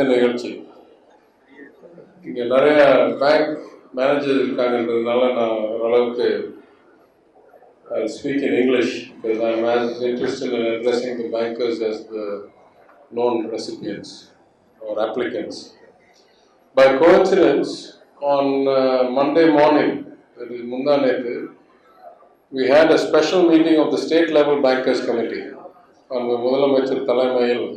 இந்த நிகழ்ச்சி. இங்கே நிறைய பேங்க் மேனேஜர் இருக்காங்கன்றதுனால நான் ஓரளவுக்கு speak in English because I'm as interested in addressing the bankers as the loan recipients or applicants. By coincidence, on Monday morning, that is Mundanethu, we had a special meeting of the state level bankers committee. அந்த முதலமைச்சர் தலைமையில்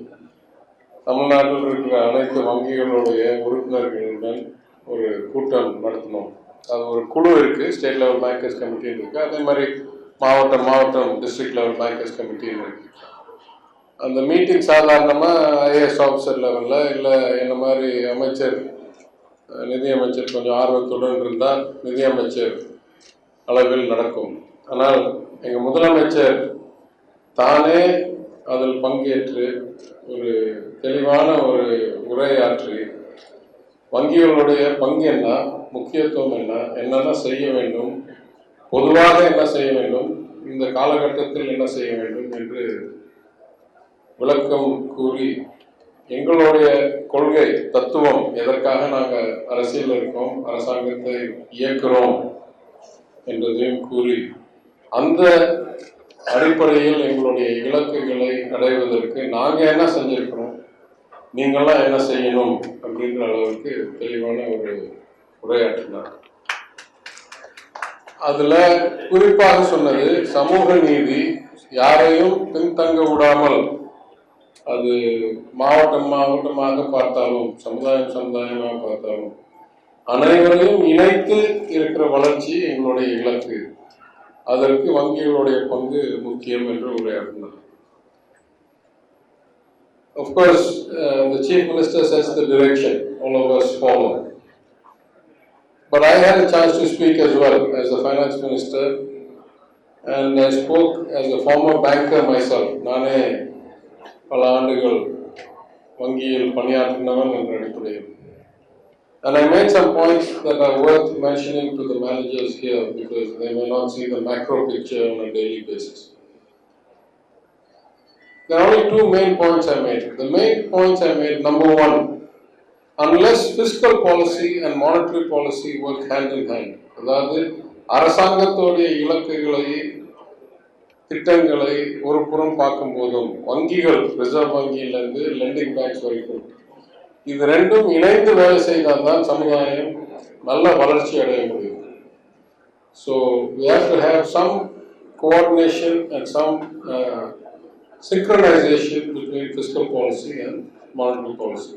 தமிழ்நாட்டில் இருக்கிற அனைத்து வங்கிகளுடைய உறுப்பினர்களுடன் ஒரு கூட்டம் நடத்தினோம். அது ஒரு குழு இருக்குது, ஸ்டேட் லெவல் பேங்கர்ஸ் கமிட்டின்னு இருக்குது. அதே மாதிரி மாவட்டம் டிஸ்ட்ரிக்ட் லெவல் பேங்கர்ஸ் கமிட்டின்னு இருக்குது. அந்த மீட்டிங் சாதாரணமாக ஐஏஎஸ் ஆஃபீஸர் லெவலில் இல்லை என்ன மாதிரி அமைச்சர் நிதியமைச்சர் கொஞ்சம் ஆர்வத்துடன் இருந்தால் நிதியமைச்சர் அளவில் நடக்கும். ஆனால் எங்கள் முதலமைச்சர் தானே அதில் பங்கேற்று ஒரு தெளிவான ஒரு உரையாற்றி வங்கிகளுடைய பங்கு என்ன, முக்கியத்துவம் என்ன, என்னென்ன செய்ய வேண்டும், பொதுவாக என்ன செய்ய வேண்டும், இந்த காலகட்டத்தில் என்ன செய்ய வேண்டும் என்று விளக்கம் கூறி எங்களுடைய கொள்கை தத்துவம் எதற்காக நாங்கள் அரசியல் இருக்கோம், அரசாங்கத்தை இயக்குகிறோம் என்றதையும் கூறி அந்த அடிப்படையில் எங்களுடைய இலக்குகளை அடைவதற்கு நாங்கள் என்ன செஞ்சிருக்கிறோம், நீங்கள்லாம் என்ன செய்யணும் அப்படின்ற அளவுக்கு தெளிவான ஒரு உரையாற்றினார். அதில் குறிப்பாக சொன்னது சமூக நீதி, யாரையும் பின்தங்க விடாமல், அது மாவட்டமாக பார்த்தாலும் சமுதாயமாக பார்த்தாலும் அனைவரையும் இணைத்து இருக்கிற வளர்ச்சி எங்களுடைய இலக்கு. அதற்கு வங்கிகளுடைய பங்கு முக்கியம் என்று உரையாற்றினார். Of course, the Chief Minister sets the direction, all of us follow. But I had a chance to speak as well as the Finance Minister, and I spoke as a former banker myself. நானே பல ஆண்டுகள் வங்கியில் பணியாற்றினவன் என்ற அடிப்படையில். And I made some points that are worth mentioning to the managers here because they may not see the macro picture on a daily basis. There are only two main points I made. The main points I made, number one, unless fiscal policy and monetary policy work hand in hand, அதாவது அரசாங்கத்தோடைய இலக்குகளை திட்டங்களை ஒரு புறம் பார்க்கும் போதும் வங்கிகள், reserve வங்கியிலிருந்து landing banks வரைக்கும், இது ரெண்டும் இணைந்து வேலை செய்தால் தான் சமுதாயம் நல்ல வளர்ச்சி அடைய முடியும். So we have to have some coordination and some synchronization between fiscal policy and monetary policy.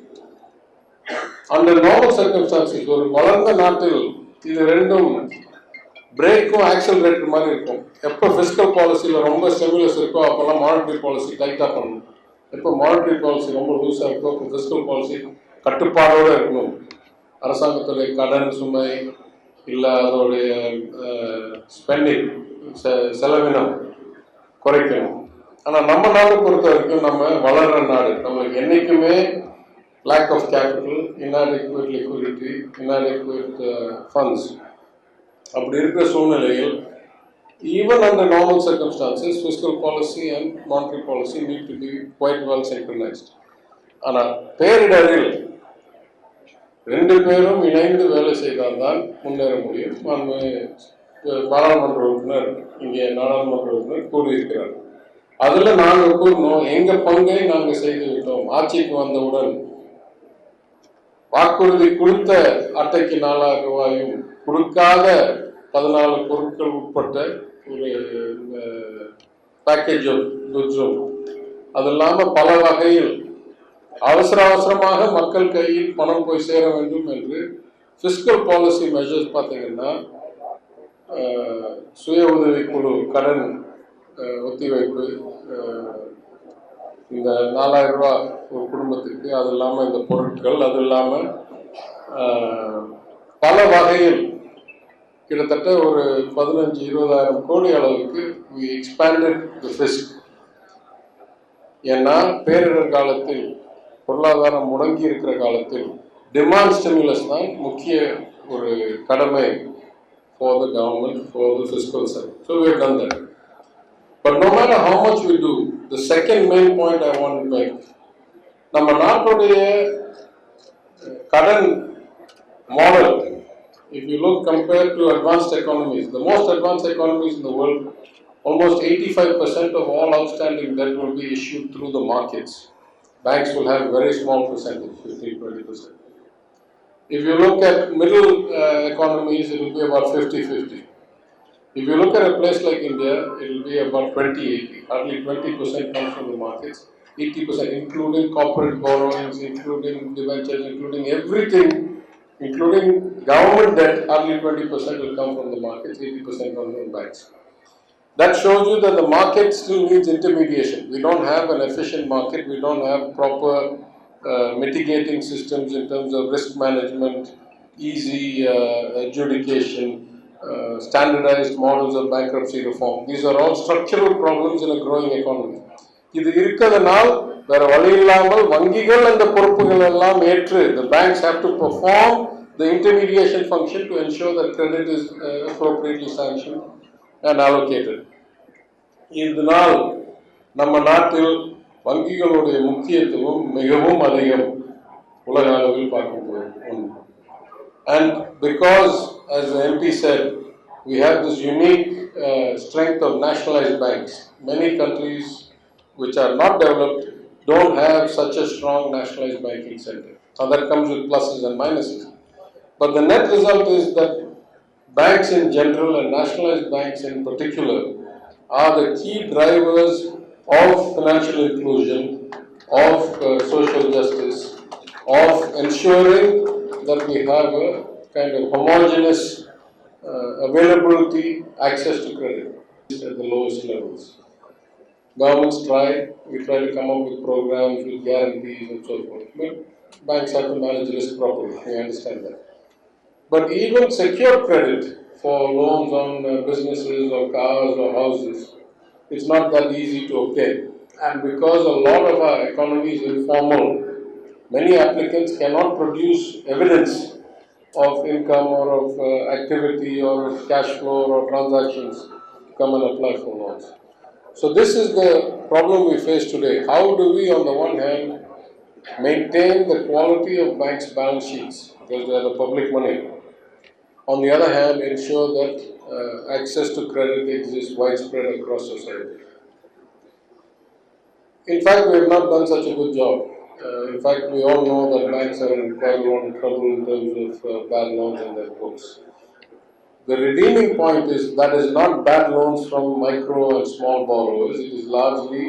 Under normal circumstances, ஒரு வளர்ந்த நாட்டில் இது ரெண்டும் பிரேக்கும் ஆக்சலரேட்டர் மாதிரி இருக்கும். எப்போ ஃபிஸ்கல் பாலிசியில் ரொம்ப ஸ்டெபிலஸ் இருக்கோ அப்போல்லாம் மானிட்டரி பாலிசி டைட்டாக பண்ணணும். எப்போ மானிட்டரி பாலிசி ரொம்ப லூஸாக இருக்கோ இப்போ ஃபிஸ்கல் பாலிசி கட்டுப்பாடோடு இருக்கணும். அரசாங்கத்துடைய கடன் சுமை இல்லை அதோடைய ஸ்பெண்டிங் செலவினம் குறைக்கணும். ஆனால் நம்ம நாடு பொறுத்த வரைக்கும் நம்ம வளர்கிற நாடு, நம்மளுக்கு என்றைக்குமே lack of capital, inadequate liquidity, inadequate funds. அப்படி இருக்கிற சூழ்நிலையில் even under normal circumstances fiscal policy and monetary policy need to be quite well synchronized. ஆனால் பேரிடரில் ரெண்டு பேரும் இணைந்து வேலை செய்தால்தான் முன்னேற முடியும். பாராளுமன்ற உறுப்பினர் இங்கே நாடாளுமன்ற உறுப்பினர் கூறியிருக்கிறார். அதில் நாங்கள் கூறணும், எங்கள் பங்கை நாங்கள் செய்து விட்டோம். ஆட்சிக்கு வந்தவுடன் வாக்குறுதி கொடுத்த அட்டைக்கு 4,000 ரூபாயும் கொடுக்காத 14 பொருட்கள் உட்பட்ட ஒரு பேக்கேஜ் ஆஃப் குட்ஸும், அது இல்லாமல் பல வகையில் அவசரமாக மக்கள் கையில் பணம் போய் சேர வேண்டும் என்று ஃபிஸ்கல் பாலிசி மெஷர்ஸ் பார்த்தீங்கன்னா சுய உதவி குழு கடன் ஒத்திவைப்பு, இந்த 4,000 ரூபா ஒரு குடும்பத்துக்கு, அது இல்லாமல் இந்த பொருட்கள், அது இல்லாமல் பல வகையில் கிட்டத்தட்ட ஒரு 15-20,000 கோடி அளவுக்கு we expanded the fisc. ஏன்னா பேரிடர் காலத்தில் பொருளாதாரம் முடங்கி இருக்கிற காலத்தில் டிமாண்ட் ஸ்டிமுலஸ் தான் முக்கிய ஒரு கடமை for the government, for the fiscal side. So we have done that. But no matter how much we do, the second main point I want to make, நம்ம நாட்டுடைய current model, if you look compared to advanced economies, the most advanced economies in the world, almost 85% of all outstanding debt will be issued through the markets. Banks will have a very small percentage, 15-20%. If you look at middle economies, it will be about 50-50. If you look at a place like India, it will be about 20-80. Hardly 20% comes from the markets, 80% including corporate borrowings, including debentures, including everything, including government debt, hardly 20% will come from the markets, 80% comes from banks. That shows you that the market still needs intermediation. We don't have an efficient market, we don't have proper mitigating systems in terms of risk management, easy adjudication, standardized models of bankruptcy reform. These are all structural problems in a growing economy. இது இருக்கிறதுனால் வேற வழி இல்லாமல் வங்கிகள் அந்த பொறுப்புகள் எல்லாம் ஏற்று the banks have to perform the intermediation function to ensure that credit is appropriately sanctioned and allocated. இதனால் நம்ம நாட்டில் வங்கிகளுடைய முக்கியத்துவம் மிகவும் அதிகம் உலக அளவில் பார்க்கும்போது ஒன்று. And because, as the MP said, we have this unique strength of nationalized banks. Many countries which are not developed don't have such a strong nationalized banking center. Now that comes with pluses and minuses. But the net result is that banks in general and nationalized banks in particular are the key drivers of financial inclusion, of social justice, of ensuring that we have a kind of homogeneous availability, access to credit at the lowest levels. Governments we try to come up with programs with guarantees and so forth. But banks have to manage risk properly, we understand that. But even secured credit for loans on businesses or cars or houses, it's not that easy to obtain. And because a lot of our economy is informal, many applicants cannot produce evidence of income or of activity or of cash flow or transactions to come and apply for loans. So this is the problem we face today. How do we, on the one hand, maintain the quality of banks' balance sheets, because they are the public money. On the other hand, ensure that access to credit exists widespread across society. In fact, we have not done such a good job. In fact, we all know that banks are in quite a lot of trouble in terms of bad loans in their books. The redeeming point is that is not bad loans from micro and small borrowers. It is largely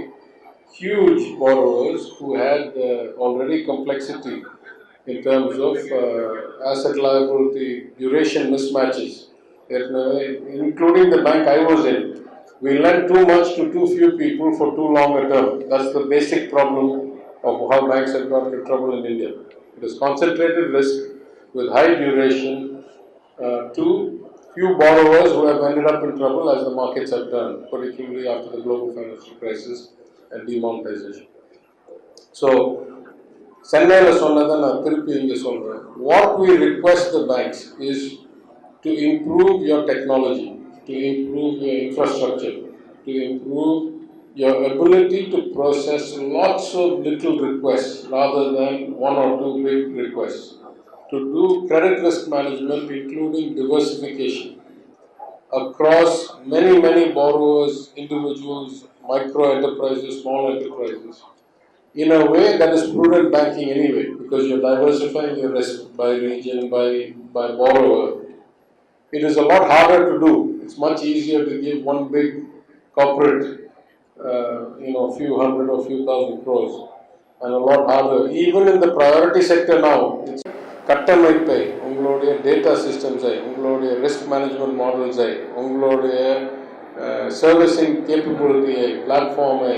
huge borrowers who had already complexity in terms of asset liability duration mismatches, including the bank I was in. We lent too much to too few people for too long a term. That's the basic problem of how banks have got into trouble in India. It is concentrated risk with high duration to few borrowers who have ended up in trouble as the markets have turned, particularly after the global financial crisis and demonetization. So, சென்னையில் சொன்னதை நான் திருப்பி இங்கே சொல்கிறேன். What we request the banks is to improve your technology, to improve your infrastructure, to improve your ability to process lots of little requests rather than one or two big requests, to do credit risk management including diversification across many borrowers, individuals, micro enterprises, small enterprises, in a way that is prudent banking anyway, because you're diversifying your risk by region, by borrower. It is a lot harder to do. It's much easier to give one big corporate, a few hundred or few thousand crores, and a lot harder. Even in the priority sector now, it's கட்டமைப்பை, உங்களுடைய data சிஸ்டம்ஸை, உங்களுடைய risk management மாடல்ஸை, உங்களுடைய servicing கேப்பபிலிட்டியை, பிளாட்ஃபார்மை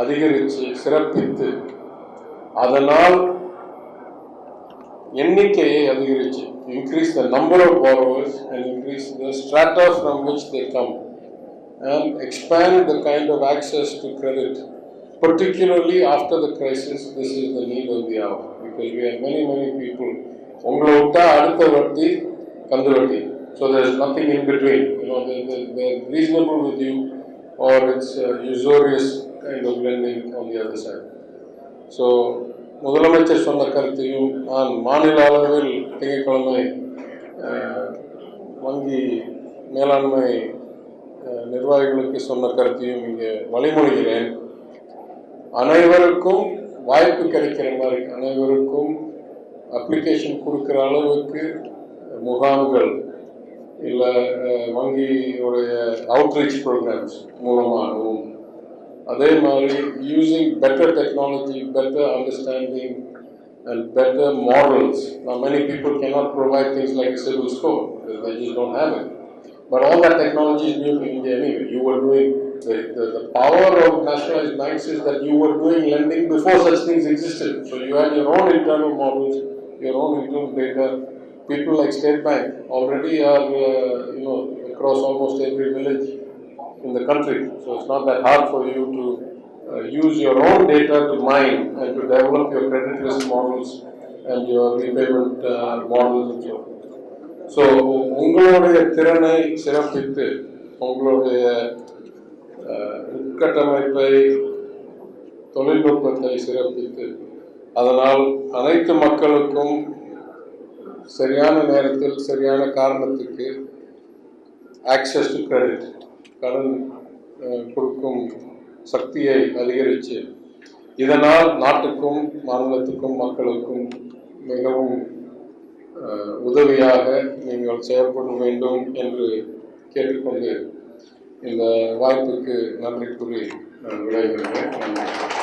அதிகரித்து சிறப்பித்து அதனால் எண்ணிக்கையை அதிகரித்து increase the number of borrowers and increase the strata from which they come and expand the kind of access to credit, particularly after the crisis. This is the need of the hour, because we have many people உங்களை விட்டா அடுத்த வட்டி கந்து வட்டி, so there is nothing in between. They're reasonable with you or it's usurious kind of lending on the other side. So முதலமைச்சர் சொன்ன கருத்தையும் நான் மாநில அளவில் திங்கட்கிழமை வங்கி மேலாண்மை நிர்வாகிகளுக்கு சொன்ன கருத்தையும் இங்கே வழிமொழிகிறேன். அனைவருக்கும் வாய்ப்பு கிடைக்கிற மாதிரி, அனைவருக்கும் அப்ளிகேஷன் கொடுக்குற அளவுக்கு முகாம்கள் இல்லை வங்கியுடைய அவுட்ரீச் ப்ரோக்ராம்ஸ் மூலமாகவும், அதே மாதிரி using better technology, better understanding and better models. Now many people cannot provide things like CIBIL score because they just don't have it. But all that technology is new to India anyway. You were doing, the power of nationalized banks is that you were doing lending before such things existed. So you had your own internal models, your own internal data. People like State Bank already are, across almost every village in the country. So it's not that hard for you to use your own data to mine and to develop your credit risk models and your repayment models and so forth. So உங்களுடைய திறனை சிறப்பித்து, உங்களுடைய உட்கட்டமைப்பை, தொழில்நுட்பத்தை சிறப்பித்து, அதனால் அனைத்து மக்களுக்கும் சரியான நேரத்தில் சரியான காரணத்துக்கு ஆக்சஸ் டு கிரெடிட், கடன் கொடுக்கும் சக்தியை அதிகரித்து, இதனால் நாட்டுக்கும் மாநிலத்துக்கும் மக்களுக்கும் மிகவும் உதவியாக நீங்கள் செயல்பட வேண்டும் என்று கேட்டுக்கொண்டு இந்த வாய்ப்புக்கு நன்றி கூறி நான் விடைபெறுகிறேன்.